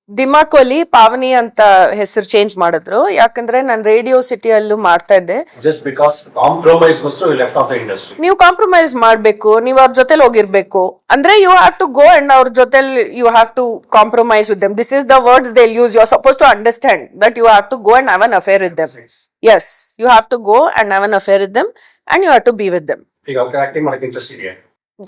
ದಿಮಾಕೋಲಿ ಪಾವನಿ ಅಂತ ಹೆಸರು ಚೇಂಜ್ ಮಾಡಿದ್ರು. ಯಾಕಂದ್ರೆ ನಾನು ರೇಡಿಯೋ ಸಿಟಿಯಲ್ಲೂ ಮಾಡ್ತಾ ಇದ್ದೆ. Just because compromise was you left off the industry. ನೀವು ಕಾಂಪ್ರಮೈಸ್ ಮಾಡ್ಬೇಕು, ನೀವು ಅವ್ರ ಜೊತೆಲಿ ಹೋಗಿರ್ಬೇಕು ಅಂದ್ರೆ you have to go and ಅವ್ರ ಜೊತೆಲಿ you have to compromise with them. This is the words they use. You are suppose to understand that you have to go and have an affair with them. Yes, you have to go and have an affair with them and you have to be with them. ಈಗ ಅವ್ರಿಗೆ acting ಮಾಡಕ್ಕೆ interest ಇದೆಯಾ?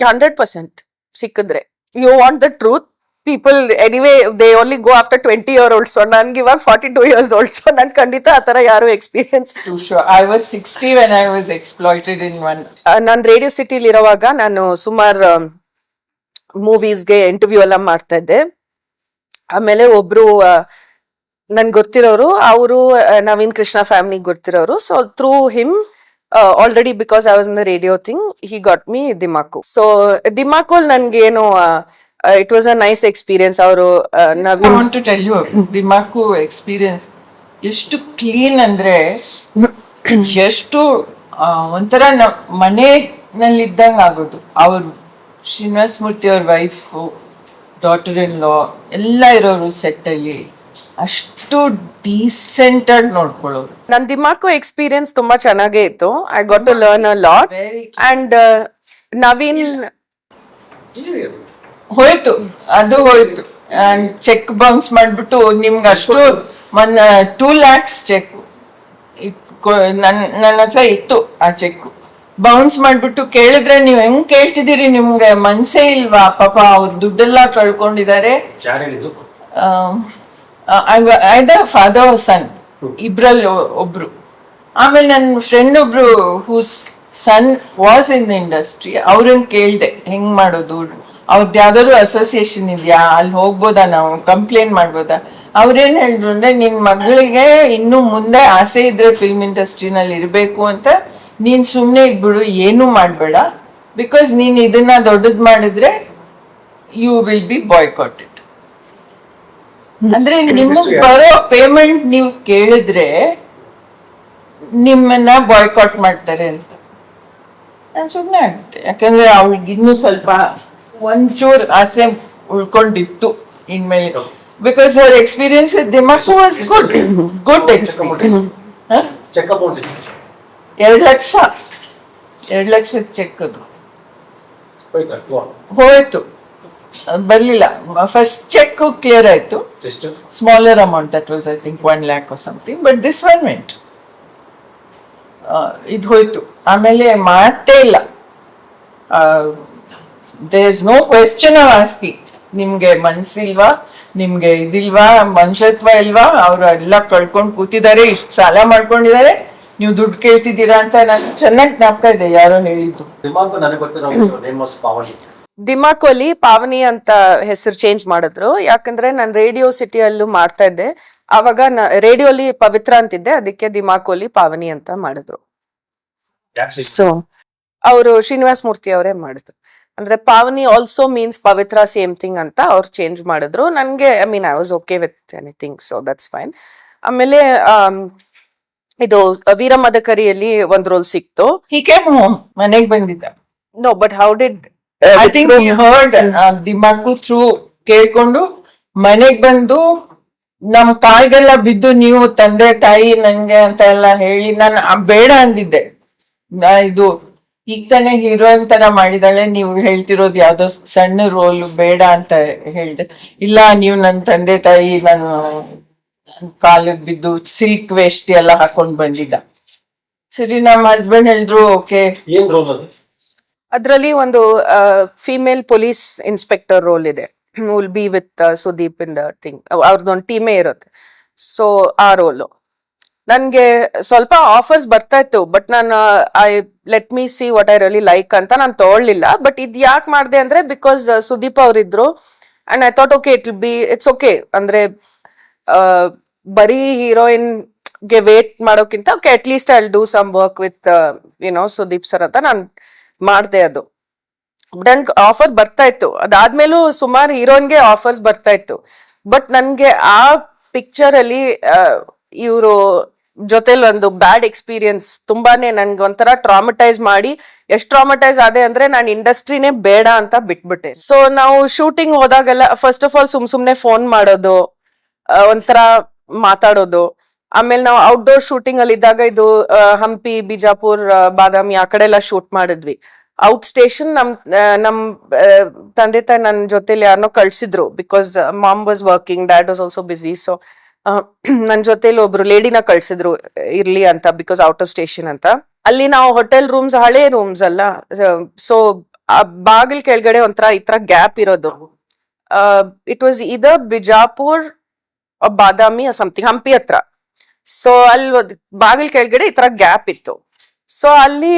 100% ಸಿಕ್ಕಿದ್ರೆ. You want the truth. People anyway they only go after 20-year-olds. So none give up 42 years old. So nan kandita atara yaru experience. Too sure. I was 60 when I was exploited in one. Nan radio city li iravaga nanu sumar movies ge interview alla ಮಾಡ್ತಾ ಇದ್ದೆ. ಆಮೇಲೆ ಒಬ್ರು ನನ್ ಗೊತ್ತಿರೋರು, ಅವರು Naveen Krishna family ಗೊತ್ತಿರೋರು. So through him already because I was in the radio thing, he got me Dimaku. So Dimaku ನನ್ಗೆ ಏನು it was a nice experience. ಅವರು I want to tell you Dimaku experience ಎಷ್ಟು ಕ್ಲೀನ್ ಅಂದ್ರೆ ಎಷ್ಟು ಒಂಥರ ಮನೆಯಲ್ಲಿ ಇದ್ದಂಗೆ ಆಗೋದು. ಅವ್ರು ಶ್ರೀನಿವಾಸ ಮೂರ್ತಿ ಅವ್ರ ವೈಫ್, ಡಾಟರ್ ಇನ್ ಲಾ ಎಲ್ಲ ಇರೋರು ಸೆಟ್ ಅಲ್ಲಿ ಅಷ್ಟು ಡೀಸೆಂಟ್ ಆಗಿ ನೋಡ್ಕೊಳ್ಳೋರು. ನನ್ ದಿಮಾಕು ಎಕ್ಸ್ಪೀರಿಯನ್ಸ್ ತುಂಬಾ ಚೆನ್ನಾಗೇ ಇತ್ತು. I got to learn a lot. And Naveen ಹೋಯ್ತು, ಅದು ಹೋಯ್ತು. ಚೆಕ್ ಬೌನ್ಸ್ ಮಾಡ್ಬಿಟ್ಟು ನಿಮ್ಗೆ ಅಷ್ಟು 2 lakhs ಚೆಕ್ ನನ್ನ ಹತ್ರ ಇತ್ತು. ಆ ಚೆಕ್ ಬೌನ್ಸ್ ಮಾಡ್ಬಿಟ್ಟು ಕೇಳಿದ್ರೆ ನೀವ್ ಹೆಂಗ್ ಕೇಳ್ತಿದ್ದೀರಿ, ನಿಮ್ಗೆ ಮನ್ಸೇ ಇಲ್ವಾ? ಪಾಪ ಅವ್ರ ದುಡ್ಡೆಲ್ಲ ಕಳ್ಕೊಂಡಿದ್ದಾರೆ. ಫಾದರ್ ಸನ್ ಇಬ್ರಲ್ಲಿ ಒಬ್ರು. ಆಮೇಲೆ ನನ್ನ ಫ್ರೆಂಡ್ ಒಬ್ರು whose son was in the industry, ಅವ್ರನ್ನ ಕೇಳ್ದೆ ಹೆಂಗ್ ಮಾಡೋದು, ಅವ್ರದ್ದು ಯಾವ್ದಾದ್ರು ಅಸೋಸಿಯೇಷನ್ ಇದೆಯಾ, ಅಲ್ಲಿ ಹೋಗ್ಬೋದಾ, ನಾವು ಕಂಪ್ಲೇಂಟ್ ಮಾಡ್ಬೋದಾ? ಅವ್ರೇನ್ ಹೇಳಿದ್ರು ಅಂದ್ರೆ, ನಿನ್ ಮಗಳಿಗೆ ಇನ್ನು ಮುಂದೆ ಆಸೆ ಇದ್ರೆ ಫಿಲ್ಮ್ ಇಂಡಸ್ಟ್ರಿನಲ್ಲಿ ಇರ್ಬೇಕು ಅಂತ, ನೀನ್ ಸುಮ್ನೆ ಇದ್ಬಿಡು, ಏನು ಮಾಡ್ಬೇಡ, ಬಿಕಾಸ್ ನೀನ್ ಇದನ್ನ ದೊಡ್ಡದ್ ಮಾಡಿದ್ರೆ ಯು ವಿಲ್ ಬಿ ಬಾಯ್ಕಾಟೆಡ್. ಅಂದ್ರೆ ನಿಮಗ್ ಬರೋ ಪೇಮೆಂಟ್ ನೀವು ಕೇಳಿದ್ರೆ ನಿಮ್ಮನ್ನ ಬಾಯ್ಕಾಟ್ ಮಾಡ್ತಾರೆ ಅಂತ ನಾನು ಸುಮ್ನೆ ಆಗ್ಬಿಟ್ಟೆ. ಯಾಕಂದ್ರೆ ಅವಳಿಗೆ ಇನ್ನೂ ಸ್ವಲ್ಪ ಒಂಚೂರು ಆಸೆ ಉಳ್ಕೊಂಡಿತ್ತು ಇನ್ಮೇಲೆ. ಬಿಕಾಸ್ ಅವರ್ ಎಕ್ಸ್ಪೀರಿಯನ್ಸ್ ದಿಮಾಕು was good experience. 2 lakh cheque ಅದು ಹೋಯ್ತು, ಬರ್ಲಿಲ್ಲ. ಫಸ್ಟ್ ಚೆಕ್ ಕ್ಲಿಯರ್ ಆಯ್ತು, smaller amount, that was I think 1 lakh or something, but this one went. ಇದು ಹೋಯ್ತು. ಆಮೇಲೆ ಮಾತೇ ಇಲ್ಲ. there is no question of asking, ನಿಮ್ಗೆ ಮನ್ಸಿಲ್ವಾ, ನಿಮ್ಗೆ ಇದಿಲ್ವಾ, ಮನುಷ್ಯತ್ವ ಇಲ್ವಾ, ಅವ್ರು ಎಲ್ಲ ಕಳ್ಕೊಂಡ್ ಕೂತಿದ್ದಾರೆ, ಇಷ್ಟು ಸಾಲ ಮಾಡ್ಕೊಂಡಿದ್ದಾರೆ, ನೀವು ದುಡ್ಡು ಕೇಳ್ತಿದ್ದೀರಾ ಅಂತ. ನಾನು ಚೆನ್ನಾಗಿ ಜ್ಞಾಪಕ ಇದೆ ಯಾರೋ ಹೇಳಿದ್ದು. ದಿಮಾಕೋಲಿ ಪಾವನಿ ಅಂತ ಹೆಸರು ಚೇಂಜ್ ಮಾಡಿದ್ರು. ಯಾಕಂದ್ರೆ ನಾನು ರೇಡಿಯೋ ಸಿಟಿಯಲ್ಲೂ ಮಾಡ್ತಾ ಇದ್ದೆ. ಅವಾಗ ರೇಡಿಯೋಲಿ ಪವಿತ್ರ ಅಂತಿದ್ದೆ, ಅದಕ್ಕೆ ದಿಮಾಕೋಲಿ ಪಾವನಿ ಅಂತ ಮಾಡಿದ್ರು. ಸೊ ಅವರು ಶ್ರೀನಿವಾಸ ಮೂರ್ತಿ ಅವರೇ ಮಾಡಿದ್ರು. ಅಂದ್ರೆ ಪಾವನಿ ಆಲ್ಸೋ ಮೀನ್ಸ್ ಪವಿತ್ರ, ಸೇಮ್ ಥಿಂಗ್ ಅಂತ ಅವ್ರು ಚೇಂಜ್ ಮಾಡಿದ್ರು. ನನ್ಗೆ I mean I was okay with anything, so that's fine. ಆಮೇಲೆ ಇದು ವೀರ ಮದಕರಿಯಲ್ಲಿ ಒಂದ್ ರೋಲ್ ಸಿಕ್ತು. He came home, ಮನೆಗೆ ಬಂದಿದ್ದ. No, but how did I think he heard ದಿಮಾಕು ಥ್ರೂ ಕೇಳ್ಕೊಂಡು ಮನೆಗ್ ಬಂದು ನಮ್ ಕಾಲ್ಗೆಲ್ಲ ಬಿದ್ದು, ನೀವು ತಂದೆ ತಾಯಿ ನನ್ಗೆ ಅಂತ ಎಲ್ಲ ಹೇಳಿ ನಾನು ಬೇಡ ಅಂದಿದ್ದೆ. ಇದು ಈಗ ತಾನೇ ಹೀರೋಯಿನ್ ತರ ಮಾಡಿದಾಳೆ, ನೀವು ಹೇಳ್ತಿರೋದು ಯಾವ್ದೋ ಸಣ್ಣ ರೋಲ್, ಬೇಡ ಅಂತ ಹೇಳ್ದೆ. ಇಲ್ಲ, ನೀವು ನನ್ ತಂದೆ ತಾಯಿ, ನಾನು ಕಾಲಿಗೆ ಬಿದ್ದು ಸಿಲ್ಕ್ ವೇಸ್ಟ್ ಎಲ್ಲ ಹಾಕೊಂಡ್ ಬಂದಿದ್ದ. ಸರಿ, ನಮ್ಮ ಹಸ್ಬೆಂಡ್ ಹೇಳಿದ್ರು ಓಕೆ. ಅದ್ರಲ್ಲಿ ಒಂದು ಫಿಮೇಲ್ ಪೊಲೀಸ್ ಇನ್ಸ್ಪೆಕ್ಟರ್ ರೋಲ್ ಇದೆ, will be with Sudeep in the thing. ಅವ್ರದ್ದೊಂದು ಟೀಮೇ ಇರುತ್ತೆ. ಸೊ ಆ ರೋಲು ನನ್ಗೆ ಸ್ವಲ್ಪ ಆಫರ್ಸ್ ಬರ್ತಾ ಇತ್ತು, ಬಟ್ ನಾನು let me see what I really like ಅಂತ ನಾನು ತಗೊಳ್ಳಿಲ್ಲ. ಬಟ್ ಇದ್ ಯಾಕೆ ಮಾಡಿದೆ ಅಂದ್ರೆ, ಬಿಕಾಸ್ ಸುದೀಪ್ ಅವ್ರಿದ್ರು and I thought okay it's okay. ಅಂದ್ರೆ ಬರೀ ಹೀರೋಯಿನ್ ಗೆ ವೇಟ್ ಮಾಡೋಕ್ಕಿಂತ okay, at least I will do some work with Sudeep sir ಅಂತ ನಾನು ಮಾಡ್ದೆ. ಅದು ನನ್ ಆಫರ್ ಬರ್ತಾ ಇತ್ತು. ಅದಾದ್ಮೇಲೂ ಸುಮಾರು ಹೀರೋಯಿನ್ಗೆ ಆಫರ್ಸ್ ಬರ್ತಾ ಇತ್ತು. ಬಟ್ ನನ್ಗೆ ಆ ಪಿಕ್ಚರ್ ಅಲ್ಲಿ ಇವರು ಜೊತೆಲಿ ಒಂದು ಬ್ಯಾಡ್ ಎಕ್ಸ್ಪೀರಿಯನ್ಸ್ ತುಂಬಾನೇ ನನ್ಗೆ ಒಂಥರ ಟ್ರಾಮಟೈಸ್ ಮಾಡಿ, ಎಷ್ಟು ಟ್ರಾಮಟೈಸ್ ಆದೆ ಅಂದ್ರೆ ನಾನು ಇಂಡಸ್ಟ್ರಿನೇ ಬೇಡ ಅಂತ ಬಿಟ್ಬಿಟ್ಟೆ. ಸೊ ನಾವು ಶೂಟಿಂಗ್ ಹೋದಾಗೆಲ್ಲ ಫಸ್ಟ್ ಆಫ್ ಆಲ್ ಸುಮ್ನೆ ಫೋನ್ ಮಾಡೋದು, ಒಂಥರ ಮಾತಾಡೋದು. ಆಮೇಲೆ ನಾವು ಔಟ್ಡೋರ್ ಶೂಟಿಂಗ್ ಅಲ್ಲಿ ಇದ್ದಾಗ ಇದು ಹಂಪಿ, ಬಿಜಾಪುರ್, ಬಾದಾಮಿ ಆ ಕಡೆ ಎಲ್ಲ ಶೂಟ್ ಮಾಡಿದ್ವಿ. ಔಟ್ ಸ್ಟೇಷನ್ ನಮ್ ತಂದೆ ತಾಯಿ ನನ್ನ ಜೊತೆಲಿ ಯಾರನ್ನೋ ಕಳ್ಸಿದ್ರು, because mom was working, dad was also busy. So ನನ್ ಜೊತೆಲಿ ಒಬ್ರು ಲೇಡಿನ ಕಳ್ಸಿದ್ರು ಇರ್ಲಿ ಅಂತ, ಬಿಕಾಸ್ ಔಟ್ ಆಫ್ ಸ್ಟೇಷನ್ ಅಂತ. ಅಲ್ಲಿ ನಾವು ಹೋಟೆಲ್ ರೂಮ್ಸ್, ಹಳೆ ರೂಮ್ಸ್ ಅಲ್ಲ, ಸೊ ಆ ಬಾಗಿಲ್ ಕೆಳಗಡೆ ಒಂಥರ ಈ ತರ ಗ್ಯಾಪ್ ಇರೋದು. ಇಟ್ ವಾಸ್ ಇದರ್ ಬಿಜಾಪುರ್, ಬಾದಾಮಿ ಸಮಥಿಂಗ್, ಹಂಪಿ ಹತ್ರ. ಸೊ ಅಲ್ಲಿ ಬಾಗಿಲ್ ಕೆಳಗಡೆ ಈ ತರ ಗ್ಯಾಪ್ ಇತ್ತು. ಸೊ ಅಲ್ಲಿ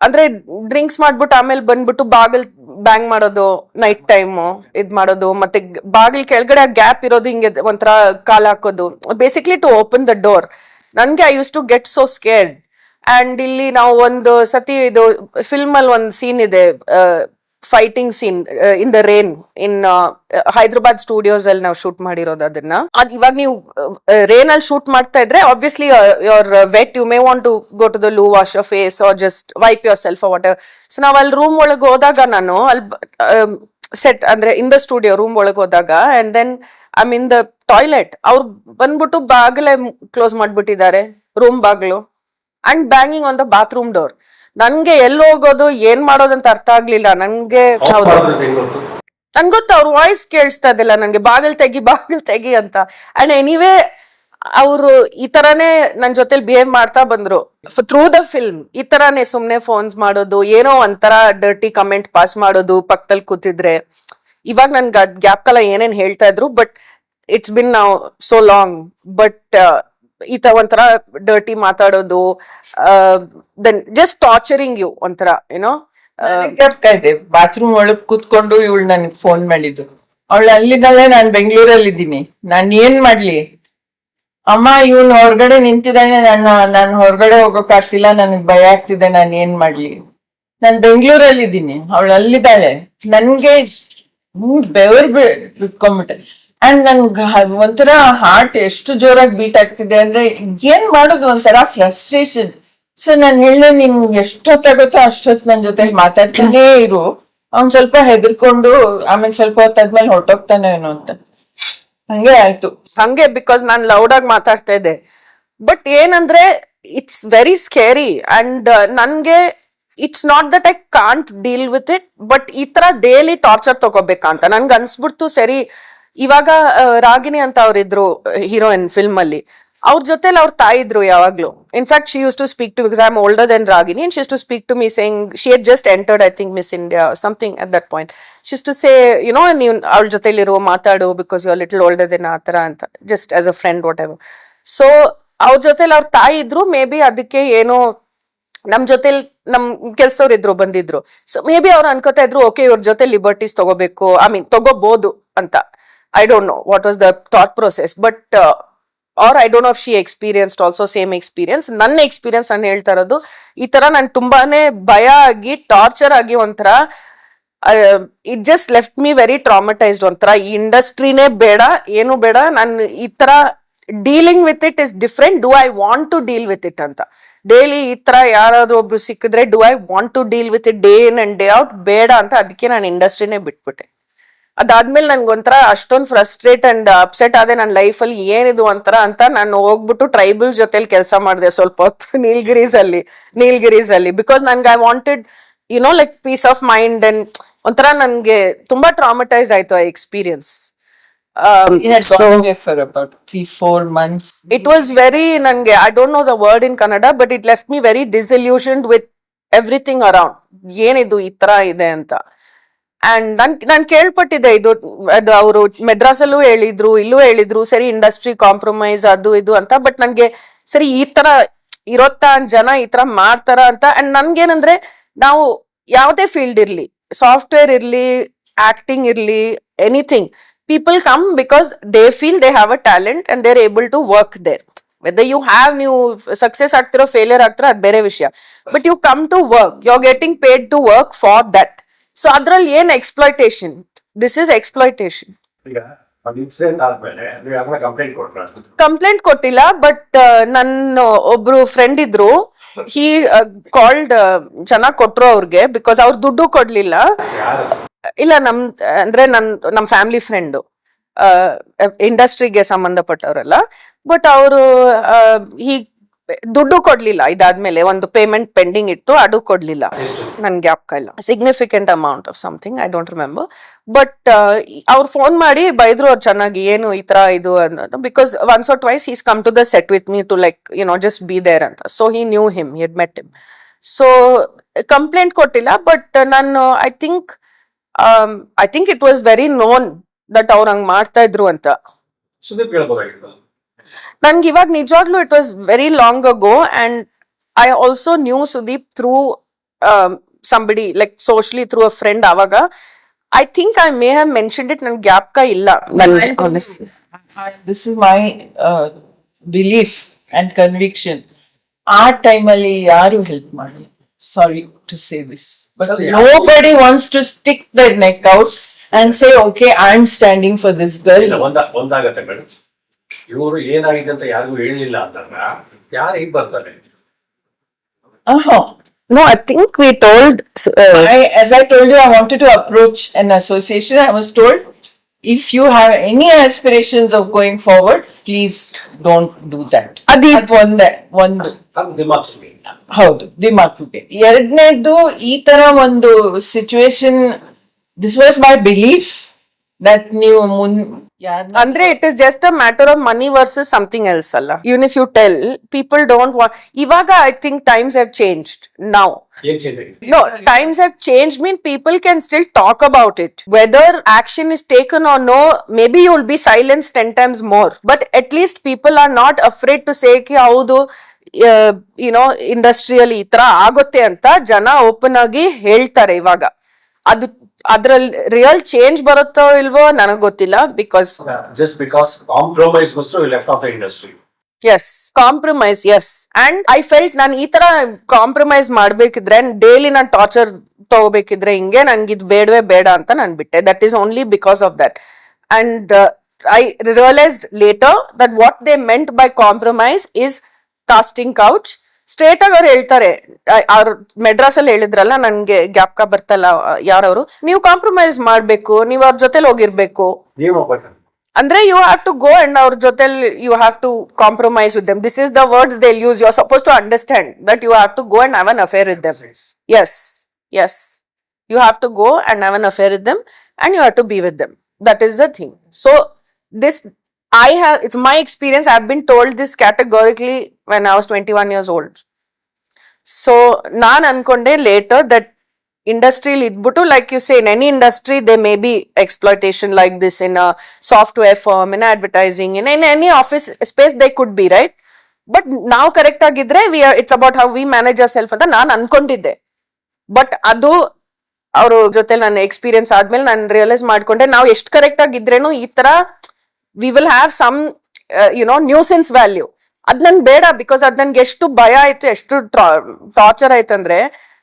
ಅಂದ್ರೆ ಡ್ರಿಂಕ್ಸ್ ಮಾಡ್ಬಿಟ್ಟು ಆಮೇಲೆ ಬಂದ್ಬಿಟ್ಟು ಬಾಗಿಲ್ ಬ್ಯಾಂಗ್ ಮಾಡೋದು, ನೈಟ್ ಟೈಮ್ ಇದ್ ಮಾಡೋದು, ಮತ್ತೆ ಬಾಗಿಲ್ ಕೆಳಗಡೆ ಆ ಗ್ಯಾಪ್ ಇರೋದು, ಹಿಂಗೆ ಒಂಥರ ಕಾಲ್ ಹಾಕೋದು, basically to open the door. ನನ್ಗೆ I use to get so scared. And ಇಲ್ಲಿ ನಾವು ಒಂದು ಸತಿ ಇದು ಫಿಲ್ಮ್ ಅಲ್ಲಿ ಒಂದು ಸೀನ್ ಇದೆ, fighting seen in the rain in Hyderabad studios ಅಲ್ಲಿ ನಾವು ಶೂಟ್ ಮಾಡಿರೋದು ಅದನ್ನ. ಇವಾಗ ನೀವು ರೇನ್ ಅಲ್ಲಿ ಶೂಟ್ ಮಾಡ್ತಾ ಇದ್ರೆ obviously you're wet, you may want to go to the loo, wash your face or just wipe yourself whatever. So ನಾವ್ ಅಲ್ಲಿ ರೂಮ್ ಒಳಗೆ ಹೋದಾಗ, ನಾನು ಅಲ್ಲಿ ಸೆಟ್ ಅಂದ್ರೆ ಇನ್ ದ ಸ್ಟುಡಿಯೋ ರೂಮ್ ಒಳಗೆ ಹೋದಾಗ, and then I mean the toilet, ಅವ್ರು ಬಂದ್ಬಿಟ್ಟು ಬಾಗಿಲೇ ಕ್ಲೋಸ್ ಮಾಡ್ಬಿಟ್ಟಿದ್ದಾರೆ, ರೂಮ್ ಬಾಗಿಲು, and banging on the bathroom door. ನನ್ಗೆ ಎಲ್ಲಿ ಹೋಗೋದು ಏನ್ ಮಾಡೋದಂತ ಅರ್ಥ ಆಗ್ಲಿಲ್ಲ ನನ್ಗೆ. ನನ್ಗೊತ್ತು ಅವ್ರ ವಾಯ್ಸ್ ಕೇಳಿಸ್ತಾ ಇದ್ದಿಲ್ಲ ನನ್ಗೆ, ಬಾಗಿಲ್ ತೆಗಿ ಅಂತ. ಅಂಡ್ ಎನಿವೇ ಅವರು ಈ ತರಾನೇ ನನ್ ಜೊತೆಲಿ ಬಿಹೇವ್ ಮಾಡ್ತಾ ಬಂದ್ರು ಥ್ರೂ ದ ಫಿಲ್ಮ್. ಈ ತರಾನೇ ಸುಮ್ನೆ ಫೋನ್ಸ್ ಮಾಡೋದು, ಏನೋ ಒಂಥರ ಡರ್ಟಿ ಕಮೆಂಟ್ ಪಾಸ್ ಮಾಡೋದು ಪಕ್ಕದಲ್ಲಿ ಕೂತಿದ್ರೆ. ಇವಾಗ ನನ್ಗೆ ಗ್ಯಾಪ್ ಕಾಲ ಏನೇನ್ ಹೇಳ್ತಾ ಇದ್ರು, but it's been now so long. But ಈ ತರ ಒಂಥರ ಡರ್ಟಿ ಮಾತಾಡೋದು, ದೆನ್ ಜಸ್ಟ್ ಟಾರ್ಚರಿಂಗ್ ಯು ಒಂಥರ ಏನೋ. ಇದೆ ಬಾತ್ರೂಮ್ ಒಳಗ್ ಕೂತ್ಕೊಂಡು ಇವಳು ನನಗೆ ಫೋನ್ ಮಾಡಿದ್ದು. ಅವಳು ಅಲ್ಲಿದ್ದಾಳೆ, ನಾನ್ ಬೆಂಗಳೂರಲ್ಲಿ ಇದ್ದೀನಿ, ನಾನ್ ಏನ್ ಮಾಡ್ಲಿ ಅಮ್ಮ, ಇವನ್ ಹೊರಗಡೆ ನಿಂತಿದ್ದಾನೆ, ನಾನು ಹೊರಗಡೆ ಹೋಗಕ್ ಆಗ್ತಿಲ್ಲ, ನನಗ್ ಭಯ ಆಗ್ತಿದೆ, ನಾನ್ ಏನ್ ಮಾಡ್ಲಿ, ನಾನ್ ಬೆಂಗಳೂರಲ್ಲಿ ಇದ್ದೀನಿ, ಅವಳು ಅಲ್ಲಿದ್ದಾಳೆ. ನನ್ಗೆ ಬೆವರು ಬಿಟ್ಕೊಂಡ್ಬಿಟ್ಟೆ. ಅಂಡ್ ನನ್ಗೆ ಒಂಥರ ಹಾರ್ಟ್ ಎಷ್ಟು ಜೋರಾಗಿ ಬೀಟ್ ಆಗ್ತಿದೆ ಅಂದ್ರೆ ಏನ್ ಮಾಡೋದು, ಒಂಥರ ಫ್ರಸ್ಟ್ರೇಷನ್. ಸೊ ನಾನು ಹೇಳಿದೆ, ನಿನ್ ಎಷ್ಟೊತ್ತಾಗುತ್ತೋ ಅಷ್ಟೊತ್ತು ನನ್ ಜೊತೆ ಮಾತಾಡ್ತಾನೇ ಇರು, ಅವ್ನ್ ಸ್ವಲ್ಪ ಹೆದರ್ಕೊಂಡು ಆಮೇಲೆ ಸ್ವಲ್ಪ ಹೊತ್ತಾದ್ಮೇಲೆ ಹೊರಟೋಗ್ತಾನೆ ಏನೋ ಅಂತ. ಹಂಗೆ ಆಯ್ತು. ಹಂಗೆ, ಬಿಕಾಸ್ ನಾನ್ ಲೌಡ್ ಆಗಿ ಮಾತಾಡ್ತಾ ಇದ್ದೆ. ಬಟ್ ಏನಂದ್ರೆ ಇಟ್ಸ್ ವೆರಿ ಸ್ಕೇರಿ. ಅಂಡ್ ನನ್ಗೆ it's not that I can't deal with it, but ಈ ತರ ಡೈಲಿ ಟಾರ್ಚರ್ ತಗೋಬೇಕಂತ ನನ್ಗೆ ಅನ್ಸ್ಬಿಡ್ತು. ಸರಿ, ಇವಾಗ ರಾಗಿಣಿ ಅಂತ ಅವ್ರಿದ್ರು ಹೀರೋಯಿನ್ ಫಿಲ್ಮ್ ಅಲ್ಲಿ, ಅವ್ರ ಜೊತೆಲಿ ಅವ್ರ ತಾಯಿ ಇದ್ರು ಯಾವಾಗ್ಲೂ. In fact she used to speak to, because I am older than Ragini, and she used to speak to me saying, she had just entered I think Miss India something at that point. She used to say, you know, ನೀವು ಅವಳ ಜೊತೆಲಿರೋ ಮಾತಾಡು, because you are little older than ಆ ತರ ಅಂತ, just as a friend whatever. So ಅವ್ರ ಜೊತೆಲಿ ಅವ್ರ ತಾಯಿ ಇದ್ರು, ಮೇ ಬಿ ಅದಕ್ಕೆ ಏನೋ ನಮ್ ಜೊತೆಲಿ ನಮ್ ಕೆಲ್ಸದವ್ರು ಇದ್ರು ಬಂದಿದ್ರು. ಸೊ ಮೇ ಬಿ ಅವ್ರು ಅನ್ಕೋತಾ ಇದ್ರು, ಓಕೆ ಇವ್ರ ಜೊತೆ ಲಿಬರ್ಟೀಸ್ ತಗೋಬೇಕು, ಐ ಮೀನ್ ತಗೋಬಹುದು ಅಂತ. I don't know what was the thought process, but or I don't know if she experienced also same experience. ನನ್ನ ಎಕ್ಸ್ಪೀರಿಯನ್ಸ್ ನಾನು ಹೇಳ್ತಾ ಇರೋದು, ಈ ತರ ನನ್ ತುಂಬಾನೇ ಭಯ ಆಗಿ, ಟಾರ್ಚರ್ ಆಗಿ, ಒಂಥರ it just left me very traumatised. ಒಂಥರ ಈ ಇಂಡಸ್ಟ್ರಿನೇ ಬೇಡ, ಏನು ಬೇಡ, ನಾನು ಈ ತರ dealing with it is different. Do I want to deal with it ಅಂತ. ಡೈಲಿ ಈ ತರ ಯಾರಾದ್ರೂ ಒಬ್ರು ಸಿಕ್ಕಿದ್ರೆ, do I want to deal with it day in and day out, ಬೇಡ ಅಂತ. ಅದಕ್ಕೆ ನಾನು ಇಂಡಸ್ಟ್ರಿನೇ ಬಿಟ್ಬಿಟ್ಟೆ. ಅದಾದ್ಮೇಲೆ ನನ್ಗೊಂಥರ ಅಷ್ಟೊಂದು ಫ್ರಸ್ಟ್ರೇಟ್ ಅಂಡ್ ಅಪ್ಸೆಟ್ ಆದೆ ನನ್ನ ಲೈಫಲ್ಲಿ, ಏನಿದು ಒಂಥರ ಅಂತ. ನಾನು ಹೋಗ್ಬಿಟ್ಟು ಟ್ರೈಬಲ್ ಜೊತೆಲಿ ಕೆಲಸ ಮಾಡಿದೆ ಸ್ವಲ್ಪ ಹೊತ್ತು ನೀಲ್ಗಿರೀಸ್ ಅಲ್ಲಿ, ಬಿಕಾಸ್ ನನ್ಗೆ I wanted you know like peace of mind. And ಒಂಥರ ನನ್ಗೆ ತುಂಬಾ ಟ್ರಾಮಟೈಸ್ ಆಯ್ತು ಆ experience. For about 3-4 months. It was very, nange, I don't know the word in Kannada, but it left me very disillusioned with everything around. ಏನಿದು ಈ ತರ ಇದೆ ಅಂತ. ಅಂಡ್ ನಾನ್ ಕೇಳ್ಪಟ್ಟಿದ್ದೆ ಇದು, ಅದು ಅವರು ಮೆಡ್ರಾಸಲ್ಲೂ ಹೇಳಿದ್ರು, ಇಲ್ಲೂ ಹೇಳಿದ್ರು, ಸರಿ ಇಂಡಸ್ಟ್ರಿ ಕಾಂಪ್ರಮೈಸ್ ಅದು ಇದು ಅಂತ. ಬಟ್ ನನ್ಗೆ ಸರಿ ಈ ತರ ಇರೋತ್ತ ಜನ ಈ ತರ ಮಾಡ್ತಾರ ಅಂತ. ಅಂಡ್ ನನ್ಗೇನಂದ್ರೆ, ನಾವು ಯಾವ್ದೇ ಫೀಲ್ಡ್ ಇರ್ಲಿ, ಸಾಫ್ಟ್ವೇರ್ ಇರ್ಲಿ, ಆಕ್ಟಿಂಗ್ ಇರ್ಲಿ, anything, people come because they feel they have a talent and they're able to work there. Whether you have, ನೀವು ಸಕ್ಸಸ್ ಆಗ್ತಿರೋ ಫೇಲಿಯರ್ ಆಗ್ತಿರೋ ಅದು ಬೇರೆ ವಿಷಯ, but you come to work, you are getting paid to work for that. So ಅದ್ರಲ್ಲಿ ಏನ್ exploitation? This is exploitation. ಈಗ ಒಂದು ಇನ್ಸಿಡೆಂಟ್ ಆದ್ಮೇಲೆ ನೀವು ಯಾವಾಗ ಕಂಪ್ಲೇಂಟ್ ಕೊಟ್ರ? ಕಂಪ್ಲೇಂಟ್ ಕೊಟ್ಟಿಲ್ಲ, ಬಟ್ ನನ್ನ ಒಬ್ರು ಫ್ರೆಂಡ್ ಇದ್ರು, ಹಿ ಕಾಲ್ಡ್, ಚೆನ್ನಾಗ್ ಕೊಟ್ರು ಅವ್ರಿಗೆ, ಬಿಕಾಸ್ ಅವ್ರ ದುಡ್ಡು ಕೊಡ್ಲಿಲ್ಲ. ಇಲ್ಲ, ನಮ್ ಫ್ಯಾಮಿಲಿ ಫ್ರೆಂಡು. ಇಂಡಸ್ಟ್ರಿಗೆ ಸಂಬಂಧಪಟ್ಟವರೆಲ್ಲ. ಬಟ್ ಅವರು ಈ ದುಡ್ಡು ಕೊಡ್ಲಿಲ್ಲ. ಇದಾದ್ಮೇಲೆ ಒಂದು ಪೇಮೆಂಟ್ ಪೆಂಡಿಂಗ್ ಇತ್ತು, ಅದು ಕೊಡ್ಲಿಲ್ಲ. ನನ್ ಜ್ಞಾಪಕ ಇಲ್ಲ. Significant amount of something, I don't remember. But ಅವ್ರು ಫೋನ್ ಮಾಡಿ ಬೈದ್ರು ಅವ್ರು ಚೆನ್ನಾಗಿ, ಏನು ಈ ತರ ಇದು ಅನ್ನೋದು. Because once or twice he's come to the set with me to like just be there ಅಂತ. So he knew him, he had met him. So complaint ಕೊಟ್ಟಿಲ್ಲ. ಬಟ್ ನಾನು I think it was very known that ಅವ್ರು ಹಂಗ್ ಮಾಡ್ತಾ ಇದ್ರು ಅಂತ. ಸುದೀಪ್ ಹೇಳ್ಬೋದಾಗಿತ್ತು. ನನ್ಗೆ ಇವಾಗ ನಿಜವಾಗ್ಲೂ it was very long ago, and I also knew Sudeep through somebody like socially through a friend. ಅವಾಗ I think I may have mentioned it, ನನ್ಗೆ ಜ್ಞಾಪಕ ಇಲ್ಲ. This is my belief and conviction. ಆ ಟೈಮಲ್ಲಿ ಯಾರು ಹೆಲ್ಪ್ ಮಾಡಿ, sorry to say this, but nobody wants to stick their neck out and say, okay, I'm standing for this girl. ಇಲ್ಲ, ಒಂದಾಗತ್ತೆ madam. ಇವರು ಏನಾಗಿದೆ ಅಂತ ಯಾರಿಗೂ ಹೇಳಿಲ್ಲ ಅಂದಾಗ ಯಾರು ಈಗ ಬರ್ತಾರೆ? No, I think we told. As I told you, I wanted to approach an association. I was told, if you have any aspirations of going forward, please don't do that. ಅದು ಒಂದು ಅದು ದಿಮಾಕ್ಸ್ಗೆ. ಹೌದು, ದಿಮಾಕ್ಗೆ. ಎರಡನೇದು, ಈ ತರ ಒಂದು situation, this was my belief that ನೀವು ಅಂದ್ರೆ it is just a matter of money versus something else ಅಲ್ಲ. Even if you tell people don't want. ಇವಾಗ I think times have changed now. ಏನ್ ಚೇಂಜ್ ಆಗಿದೆ? No, times have changed. Mean people can still talk about it. Whether action is taken or no, maybe you'll be silenced 10 times more. But at least people are not afraid to say ki haudu ಇಂಡಸ್ಟ್ರಿಯಲ್ಲಿ ಈ ತರ ಆಗುತ್ತೆ ಅಂತ ಜನ open ಆಗಿ ಹೇಳ್ತಾರೆ ಇವಾಗ. ಅದು ಅದ್ರಲ್ಲಿ ರಿಯಲ್ ಚೇಂಜ್ ಬರುತ್ತೋ ಇಲ್ವೋ ನನಗ್ ಗೊತ್ತಿಲ್ಲ. Because just because compromise was left of the industry. Yes, compromise, yes. And I felt ನಾನು ಈ ತರ ಕಾಂಪ್ರಮೈಸ್ ಮಾಡ್ಬೇಕಿದ್ರೆ, ಡೈಲಿ ನಾನು ಟಾರ್ಚರ್ ತಗೋಬೇಕಿದ್ರೆ ಹಿಂಗೆ, ನನ್ಗೆ ಇದು ಬೇಡವೇ ಬೇಡ ಅಂತ ನಾನು ಬಿಟ್ಟೆ. That is only because of that. And I realised later that what they meant by compromise is casting couch. Straight ಆಗಿ ಅವ್ರು ಹೇಳ್ತಾರೆ, ಅವ್ರು ಮೆಡ್ರಾಸ್ ಅಲ್ಲಿ ಹೇಳಿದ್ರಲ್ಲ, ನನ್ಗೆ ಜ್ಞಾಪಕ ಬರ್ತಲ್ಲ ಯಾರವರು, ನೀವು ಕಾಂಪ್ರಮೈಸ್ ಮಾಡ್ಬೇಕು, ನೀವು ಅವ್ರ ಜೊತೆಲಿ ಹೋಗಿರ್ಬೇಕು. ಅಂದ್ರೆ you have to go and our jotel you have to compromise with them. This is the words they'll use. You're supposed to understand that you have to go and have an affair with them. Yes, you have to go and have an affair with them, and you have to be with them. That is the thing. So this it's my experience. I've been told this categorically when I was 21 years old. So naan ankonde later that industry idbitu, like you say, in any industry there may be exploitation like this, in a software firm, in advertising, in any office space they could be, right? But now correct agidre it's about how we manage ourselves anta naan ankondidde. But adu ಅವರು ಜೊತೆ ನನ್ನ experience ಆದ್ಮೇಲೆ ನಾನು realise ಮಾಡ್ಕೊಂಡೆ, ನಾವು ಎಷ್ಟು correct ಆಗಿದ್ರೇನು ಈ ತರ we will have some nuisance value. ಅದ್ ನನ್ ಬೇಡ. ಬಿಕಾಸ್ ಅದ್ ನನ್ಗೆ ಎಷ್ಟು ಭಯ ಆಯ್ತು, ಎಷ್ಟು ಟಾರ್ಚರ್ ಆಯ್ತಂದ್ರೆ,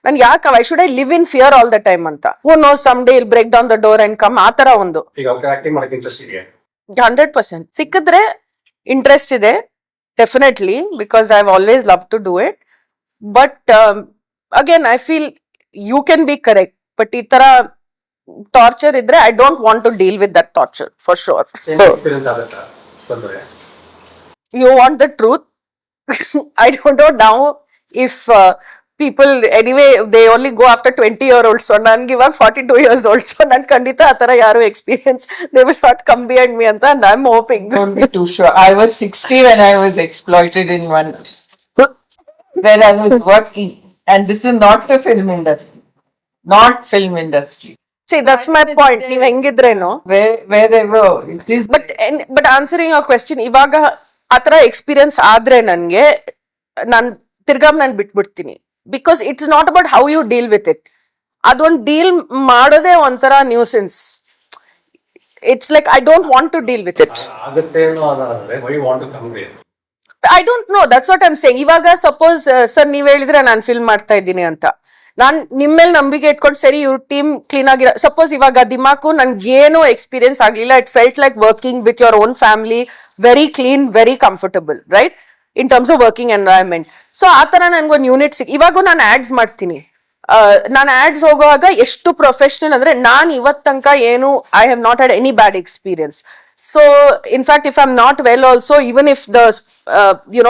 ನನ್ ಯಾಕೆ I should I live in fear all the time ಅಂತ. Who know some day he'll break down the door and come, ಆ ತರ ಒಂದು. 100% ಸಿಕ್ಕಿದ್ರೆ ಇಂಟ್ರೆಸ್ಟ್ ಇದೆ definitely, because I have always love to do it. But again I feel you can be correct, but ಈ ತರ torture ಇದ್ರೆ I don't want to deal with that torture for sure. You want the truth? I don't know now if people, anyway, they only go after 20-year-olds. So nan giವಾಗ 42 years old. So nan kandita atara yaru experience, they will not come behind me anta, and I'm hoping. Don't be too sure. I was 60 when I was exploited in one when I was working, and this is not the film industry. Not film industry. See, that's my point. ನೀವು ಹೆಂಗಿದ್ರೇನು, wherever it is. But answering your question, ಇವಾಗ ಆತರ experience ಆದ್ರೆ ನನ್ಗೆ, ನಾನ್ ತಿರ್ಗಾ ನಾನು ಬಿಟ್ಬಿಡ್ತೀನಿ. Because it's not about how you deal with it. ಅದೊಂದು ಡೀಲ್ ಮಾಡೋದೇ ಒಂಥರ nuisance. It's like I don't want to deal with it. I don't know, that's what I am saying. ಇವಾಗ ಸಪೋಸ್ ಸರ್ ನೀವ್ ಹೇಳಿದ್ರೆ ನಾನು ಫಿಲ್ಮ್ ಮಾಡ್ತಾ ಇದ್ದೀನಿ ಅಂತ, ನಾನ್ ನಿಮ್ ಮೇಲೆ ನಂಬಿಕೆ ಇಟ್ಕೊಂಡು ಸರಿ ಇವ್ರ ಟೀಮ್ ಕ್ಲೀನ್ ಆಗಿರೋ, ಸಪೋಸ್ ಇವಾಗ ದಿಮಾಕು ನನ್ಗೇನು ಎಕ್ಸ್ಪೀರಿಯನ್ಸ್ ಆಗ್ಲಿಲ್ಲ, it felt like working with your own family, very clean, very comfortable, right, in terms of working environment. So ಆ ತರ ನನ್ಗೊಂದು ಯೂನಿಟ್ ಇವಾಗೂ ನಾನು ಆಡ್ಸ್ ಮಾಡ್ತೀನಿ ನಾನು ಆಡ್ಸ್ ಹೋಗುವಾಗ ಎಷ್ಟು ಪ್ರೊಫೆಷನಲ್ ಅಂದ್ರೆ ನಾನು ಇವತ್ ತನಕ ಏನು I have not had any bad experience. So in fact if I am not well also, even if the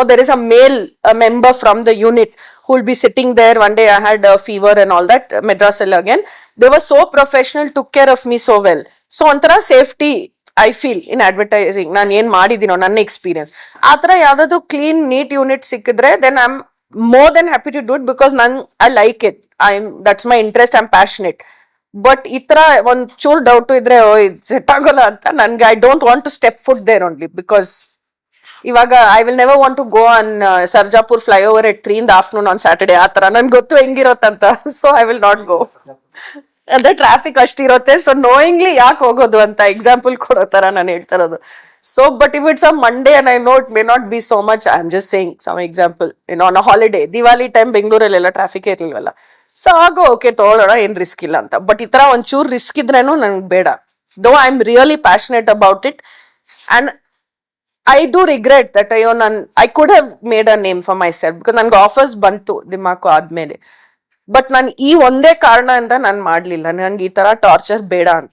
there is a male member from the unit who will be sitting there. One day I had a fever and all that, Madras again. They were so professional, took care of me so well. So ontara safety I feel in advertising. ನಾನು ಏನ್ ಮಾಡಿದೀನೋ ನನ್ನ experience ಆ ತರ ಯಾವ್ದಾದ್ರು clean neat unit ಸಿಕ್ಕಿದ್ರೆ then I'm more than happy to do it because I like it. That's my interest. I'm passionate. But ಈ ತರ ಒಂದ್ ಚೂರ್ ಡೌಟ್ ಇದ್ರೆ ಸೆಟ್ ಆಗೋಲ್ಲ ಅಂತ ನನ್ಗೆ. I don't want to step foot there only because ಇವಾಗ I will never want to go on Sarjapur flyover at 3 in the afternoon on Saturday. ಆ ತರ ನನ್ಗೆ ಗೊತ್ತು ಹೆಂಗಿರೋತ್ತಂತ. So I will not go. ಅಂದ್ರೆ ಟ್ರಾಫಿಕ್ ಅಷ್ಟಿರುತ್ತೆ. ಸೊ ನೋಯಿಂಗ್ಲಿ ಯಾಕೆ ಹೋಗೋದು ಅಂತ ಎಕ್ಸಾಂಪಲ್ ಕೊಡೋ ತರ ನಾನು ಹೇಳ್ತಾ ಇರೋದು. So but if it's a Monday and I know it may not be so much, I am just saying some example. On a holiday, Diwali time ಬೆಂಗಳೂರಲ್ಲೆಲ್ಲ ಟ್ರಾಫಿಕ್ ಇರ್ಲಿಲ್ವಲ್ಲ. ಸೊ ಆಗ ಓಕೆ ತಗೊಳ್ಳೋಣ, ಏನ್ ರಿಸ್ಕ್ ಇಲ್ಲ ಅಂತ. ಬಟ್ ಈ ತರ ಒಂಚೂರು ರಿಸ್ಕ್ ಇದ್ರೇನು ನನ್ಗೆ ಬೇಡ. Though I am really passionate about it and I do regret that I could have made a name for myself because ನನ್ಗೆ ಆಫರ್ಸ್ ಬಂತು ದಿಮಾಕು ಆದ್ಮೇಲೆ. ಬಟ್ ನಾನು ಈ ಒಂದೇ ಕಾರಣ ಅಂತ ನಾನು ಮಾಡ್ಲಿಲ್ಲ, ನನ್ಗೆ ಈ ತರ ಟಾರ್ಚರ್ ಬೇಡ ಅಂತ.